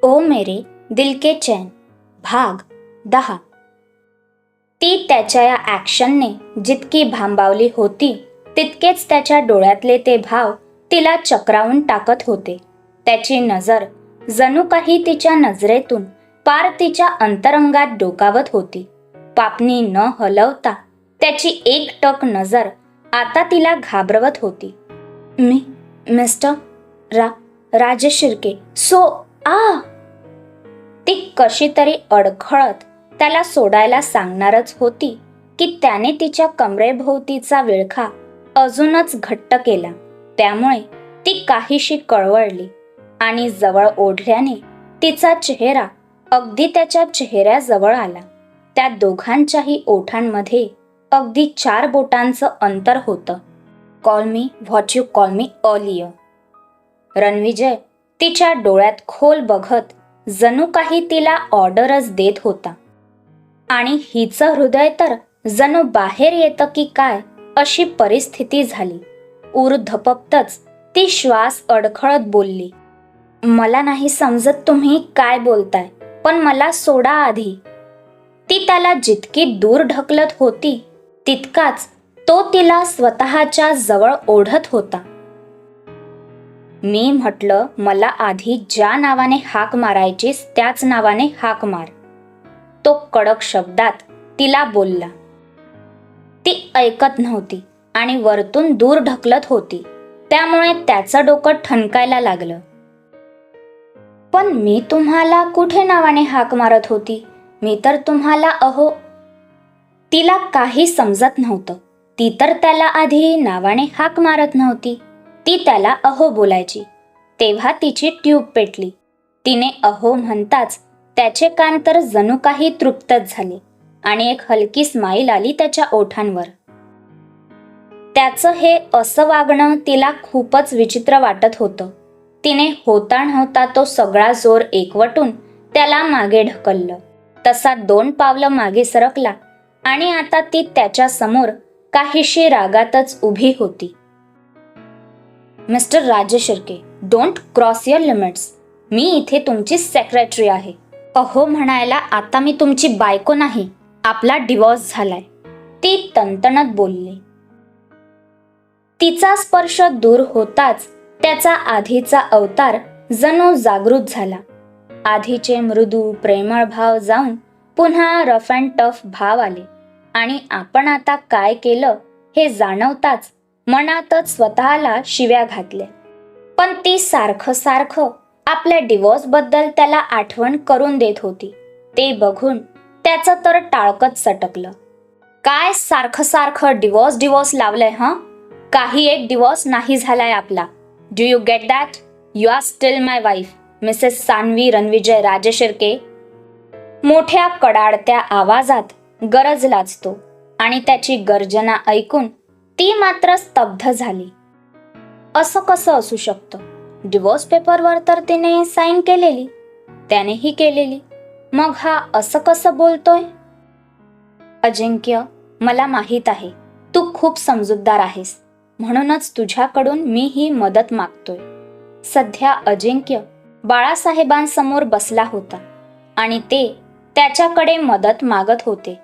ओ मेरे दिल के चैन भाग 10. ती त्याच्या या ॲक्शनने जितकी भांबावली होती तितकेच त्याच्या डोळ्यातले ते भाव तिला चक्रावून टाकत होते. त्याची नजर जणू काही तिच्या नजरेतून पार तिच्या अंतरंगात डोकावत होती. पापणी न हलवता त्याची एकटक नजर आता तिला घाबरवत होती. मिस्टर राजेश शिर्के ती कशी तरी अडखळत त्याला सोडायला सांगणारच होती की त्याने तिच्या कमरेभोवतीचा विळखा अजूनच घट्ट केला. त्यामुळे ती काहीशी कळवळली आणि जवळ ओढल्याने तिचा चेहरा अगदी त्याच्या चेहऱ्याजवळ आला. त्या दोघांच्याही ओठांमध्ये अगदी 4 बोटांचं अंतर होतं. Call me what you call me earlier. Ranvijay तिच्या डोळ्यात खोल बघत जणू काही तिला ऑर्डरच देत होता. आणि हिचं हृदय तर जणू बाहेर येतं की काय अशी परिस्थिती झाली. ऊर धपपतच ती श्वास अडखळत बोलली, मला नाही समजत तुम्ही काय बोलताय, पण मला सोडा आधी. ती त्याला जितकी दूर ढकलत होती तितकाच तो तिला स्वतःच्या जवळ ओढत होता. मी म्हटलं मला आधी ज्या नावाने हाक मारायचीस त्याच नावाने हाक मार. तो कडक शब्दात तिला बोलला. ती ऐकत नव्हती आणि वरतून दूर ढकलत होती. त्यामुळे त्याचं डोकं ठणकायला लागलं. पण मी तुम्हाला कुठे नावाने हाक मारत होती? मी तर तुम्हाला तिला काही समजत नव्हतं. ती तर त्याला आधी नावाने हाक मारत नव्हती. ती त्याला बोलायची. तेव्हा तिची ट्यूब पेटली. तिने म्हणताच त्याचे कान तर जणू काही तृप्तच झाले आणि एक हलकी स्माईल आली त्याच्या ओठांवर. त्याचं हे असं वागणं तिला खूपच विचित्र वाटत होतं. तिने होता तो सगळा जोर एकवटून त्याला मागे ढकललं. तसा 2 पावलं मागे सरकला आणि आता ती त्याच्या समोर काहीशी रागातच उभी होती. Mister Rajesh Shirke, don't cross your limits. मी इथे तुमची सेक्रेटरी आहे. म्हणायला आता मी तुमची बायको नाही. आपला डिवोर्स झालाय. ती तणतणत बोलली. तिचा स्पर्श दूर होताच त्याचा आधीचा अवतार जणू जागृत झाला. आधीचे मृदू प्रेमळ भाव जाऊन पुन्हा रफ अँड टफ भाव आले आणि आपण आता काय केलं हे जाणवताच मनातच स्वतःला शिव्या घातल्या. पण ती सारखं आपल्या डिवोर्स बद्दल त्याला आठवण करून देत होती. ते बघून त्याचं तर टाळकच सटकलं. काय सारखं डिवोर्स लावलंय काही एक डिवोर्स नाही झालाय आपला. Do you get that? You are still my wife, Mrs Sanvi Ranvijay Rajesh Shirke. मोठ्या कडाडत्या आवाजात गरजलाच तो आणि त्याची गर्जना ऐकून ती मात्र स्तब्ध झाली. असं कसं असू शकतं? डिवोर्स पेपरवर तर तिने साईन केलेली, त्यानेही केलेली. मग हा असं कसं बोलतोय? अजिंक्य, मला माहीत आहे तू खूप समजूतदार आहेस, म्हणूनच तुझ्याकडून मी ही मदत मागतोय. सध्या अजिंक्य बाळासाहेबांसमोर बसला होता आणि ते त्याच्याकडे मदत मागत होते.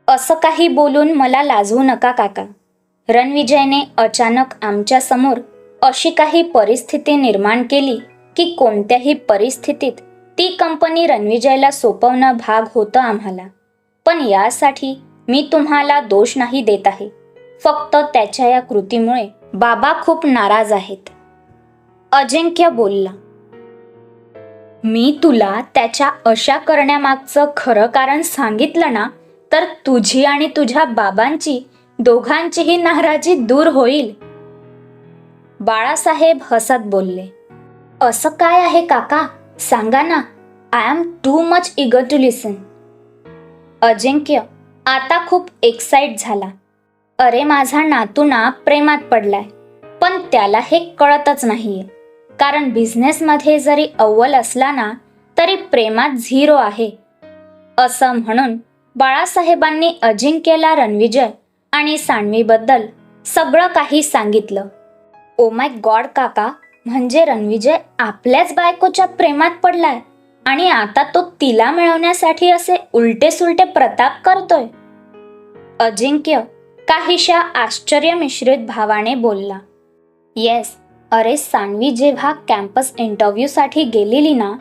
असं काही बोलून मला लाजवू नका काका. रणविजयने अचानक आमच्या समोर अशी काही परिस्थिती निर्माण केली की कोणत्याही परिस्थितीत ती कंपनी रणविजयला सोपवणं भाग होतं आम्हाला. पण यासाठी मी तुम्हाला दोष नाही देत आहे. फक्त त्याच्या या कृतीमुळे बाबा खूप नाराज आहेत. अजिंक्य बोलला. मी तुला त्याच्या अशा करण्यामागचं खरं कारण सांगितलं ना तर तुझी आणि तुझ्या बाबांची दोघांचीही नाराजी दूर होईल. बाळासाहेब हसत बोलले. असं काय आहे काका, सांगा ना. I am too much eager to listen. Ajinkya आता खूप एक्साइट झाला. अरे माझा नातू ना प्रेमात पडलाय, पण त्याला हे कळतच नाहीये. कारण बिझनेसमध्ये जरी अव्वल असला ना तरी प्रेमात 0 आहे. असं म्हणून बाळासाहेबांनी अजिंक्यला रणविजय आणि सान्वीबद्दल सगळं काही सांगितलं. ओ माय गॉड काका, म्हणजे रणविजय आपल्याच बायकोच्या प्रेमात पडलाय आणि आता तो तिला मिळवण्यासाठी असे उलटे सुलटे प्रताप करतोय. अजिंक्य काहीशा आश्चर्य मिश्रित भावाने बोलला. येस, अरे सान्वी जेव्हा कॅम्पस इंटरव्ह्यूसाठी गेलेली ना,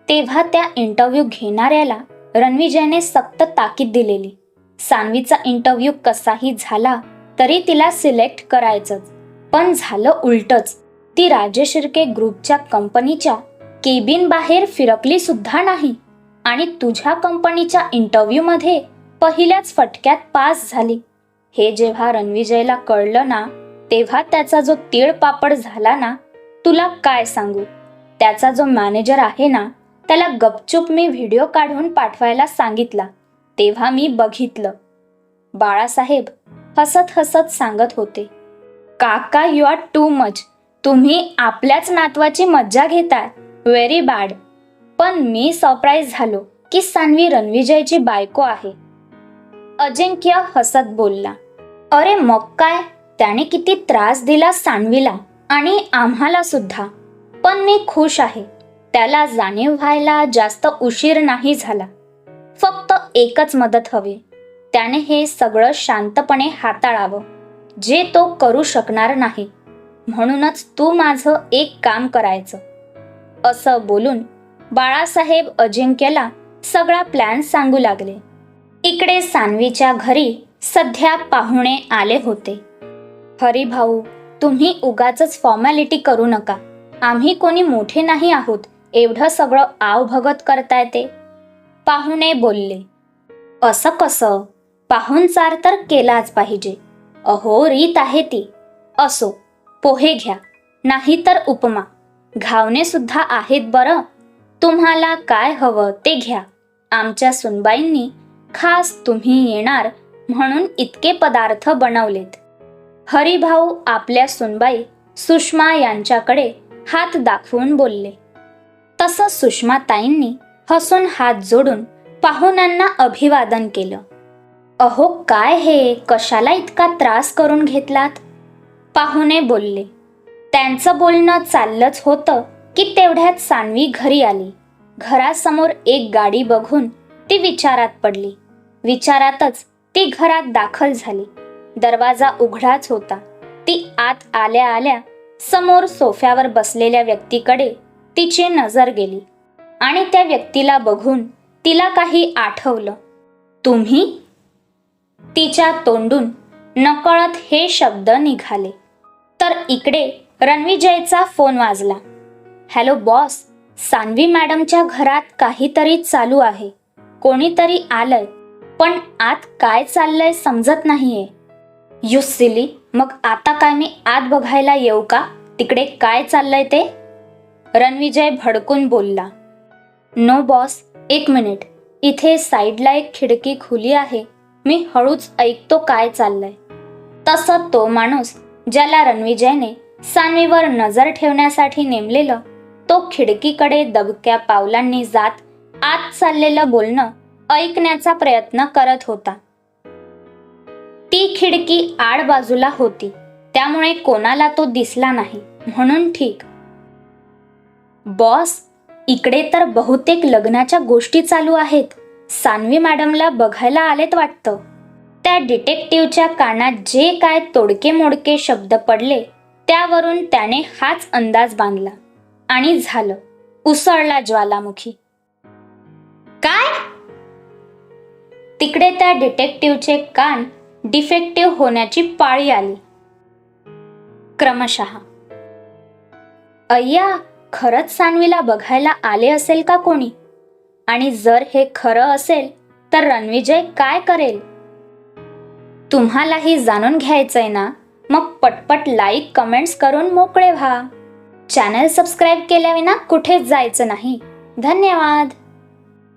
तेव्हा त्या इंटरव्ह्यू घेणाऱ्याला रणविजयने सक्त ताकीद दिलेली. सान्वीचा इंटरव्ह्यू कसाही झाला तरी तिला सिलेक्ट करायचंच. पण झालं उलटच. ती राजेश शिर्के ग्रुपच्या कंपनीच्या केबिन बाहेर फिरकली सुद्धा नाही आणि तुझ्या कंपनीच्या इंटरव्ह्यूमध्ये पहिल्याच फटक्यात पास झाली. हे जेव्हा रणविजयला कळलं ना, तेव्हा त्याचा जो तीळपापड झाला ना, तुला काय सांगू. त्याचा जो मॅनेजर आहे ना, त्याला गपचूप मी व्हिडिओ काढून पाठवायला सांगितला. तेव्हा मी बघितलं. बाळासाहेब हसत हसत सांगत होते. काका, यू आर टू मच. तुम्ही आपल्याच नातवाची मज्जा घेताय. Very bad. पण मी सरप्राईज झालो की सान्वी रणविजयची बायको आहे. अजिंक्य हसत बोलला. अरे मग काय, त्याने किती त्रास दिला सान्वीला आणि आम्हाला सुद्धा. पण मी खुश आहे. त्याला जाणीव व्हायला जास्त उशीर नाही झाला. फक्त एकच मदत हवी. त्याने हे सगळं शांतपणे हाताळावं, जे तो करू शकणार नाही. म्हणूनच तू माझं एक काम करायचं. असं बोलून बाळासाहेब अजिंक्यला सगळा प्लॅन सांगू लागले. इकडे सान्वीच्या घरी सध्या पाहुणे आले होते. हरिभाऊ, तुम्ही उगाचच फॉर्मॅलिटी करू नका. आम्ही कोणी मोठे नाही आहोत, एवढं सगळं आवभगत करताय ते. पाहुणे बोलले. असं कसं, पाहुणचार तर केलाच पाहिजे. अहो रीत आहे ती. असो, पोहे घ्या, नाही तर उपमा. घावणे सुद्धा आहेत बरं. तुम्हाला काय हवं ते घ्या. आमच्या सुनबाईंनी खास तुम्ही येणार म्हणून इतके पदार्थ बनवलेत. हरिभाऊ आपल्या सुनबाई सुषमा यांच्याकडे हात दाखवून बोलले. तसं सुषमाताईंनी हसून हात जोडून पाहुण्यांना अभिवादन केलं. अहो काय हे, कशाला इतका त्रास करून घेतलात? पाहुणे बोलले. त्यांचं बोलणं चाललंच होतं की तेवढ्यात सान्वी घरी आली. घरासमोर एक गाडी बघून ती विचारात पडली. विचारातच ती घरात दाखल झाली. दरवाजा उघडाच होता. ती आत आल्या आल्या समोर सोफ्यावर बसलेल्या व्यक्तीकडे तिची नजर गेली आणि त्या व्यक्तीला बघून तिला काही आठवलं. तुम्ही? तिच्या तोंडून नकळत हे शब्द निघाले. तर इकडे रणविजयचा फोन वाजला. हॅलो बॉस, सान्वी मॅडमच्या घरात काहीतरी चालू आहे. कोणीतरी आलंय, पण आत काय चाललंय समजत नाहीये. यू सिली, मग आता काय मी आत बघायला येऊ का, तिकडे काय चाललंय ते? रणविजय भडकून बोलला. नो बॉस, एक मिनिट. इथे साईडला एक खिडकी खुली आहे. मी हळूच ऐकतो काय चाललंय. तसं तो माणूस ज्याला रणविजयने सान्वीवर नजर ठेवण्यासाठी नेमलेलं, तो खिडकीकडे दबक्या पावलांनी जात आत चाललेलं बोलणं ऐकण्याचा प्रयत्न करत होता. ती खिडकी आड बाजूला होती, त्यामुळे कोणाला तो दिसला नाही, म्हणून ठीक. बॉस, इकडे तर बहुतेक लग्नाच्या गोष्टी चालू आहेत. सान्वी मॅडमला बघायला आलेत वाटतं. त्या डिटेक्टिव्हच्या कानात जे काय तोडके मोडके शब्द पडले त्यावरून त्याने हाच अंदाज बांधला. आणि झालं, उसळला ज्वालामुखी. काय? तिकडे त्या डिटेक्टिव्हचे कान डिफेक्टिव्ह होण्याची पाळी आली. क्रमशः. अय्या, खरंच सान्वीला बघायला आले असेल का कोणी? आणि जर हे खरं असेल तर रणविजय काय करेल? तुम्हालाही जाणून घ्यायचंय ना? मग पटपट लाईक कमेंट्स करून मोकळे व्हा. चॅनल सबस्क्राईब केल्याविना कुठेच जायचं नाही. धन्यवाद.